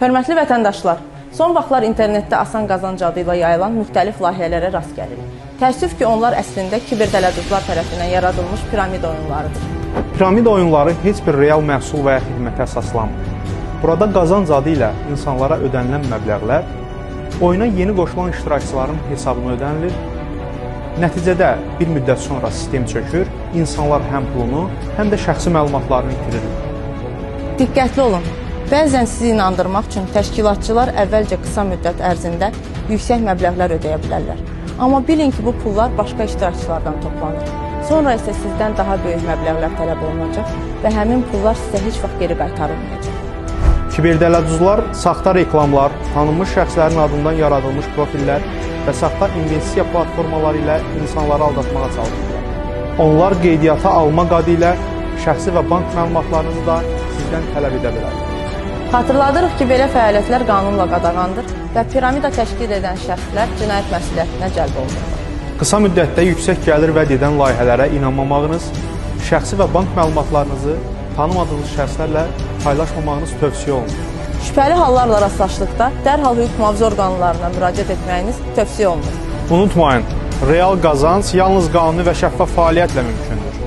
Hörmətli vətəndaşlar, son vaxtlar internetdə asan qazanc adı ilə yayılan müxtəlif layihələrə rast gəlirik. Təəssüf ki, onlar əslində kiberdələduzlar tərəfindən yaradılmış piramid oyunlarıdır. Piramid oyunları heç bir real məhsul və ya xidmətə əsaslanmır. Burada qazanc adı ilə insanlara ödənilən məbləğlər oyuna yeni qoşulan iştirakçıların hesabına ödənilir. Nəticədə bir müddət sonra sistem çökür, insanlar həm pulunu, həm də şəxsi məlumatlarını itirirlər. Diqqətli olun. Bəzən sizi inandırmaq üçün təşkilatçılar əvvəlcə qısa müddət ərzində yüksək məbləğlər ödəyə bilərlər. Amma bilin ki, bu pullar başqa iştirakçılardan toplanır. Sonra isə sizdən daha böyük məbləğlər tələb olunacaq və həmin pullar sizə heç vaxt geri qaytarılmayacaq. Kiberdələduzlar saxta reklamlar, tanınmış şəxslərin adından yaradılmış profillər və saxta investisiya platformaları ilə insanları aldatmağa çalışırlar. Onlar qeydiyyata almaq adı ilə şəxsi və bank məlumatlarınızı da sizdən tələb edə bilər. Xatırladırıq ki, belə fəaliyyətlər qanunla qadağandır və piramida təşkil edən şəxslər cinayət məsuliyyətinə cəlb olunurlar. Qısa müddətdə yüksək gəlir vəd edən layihələrə inanmamağınız, şəxsi və bank məlumatlarınızı tanımadığınız şəxslərlə paylaşmamağınız tövsiyə olunur. Şübhəli hallarla rastlaşdıqda dərhal hüquq mühafizə orqanlarına müraciət etməyiniz tövsiyə olunur. Unutmayın, real qazanc yalnız qanuni və şəffaf fəaliyyətlə mümkündür.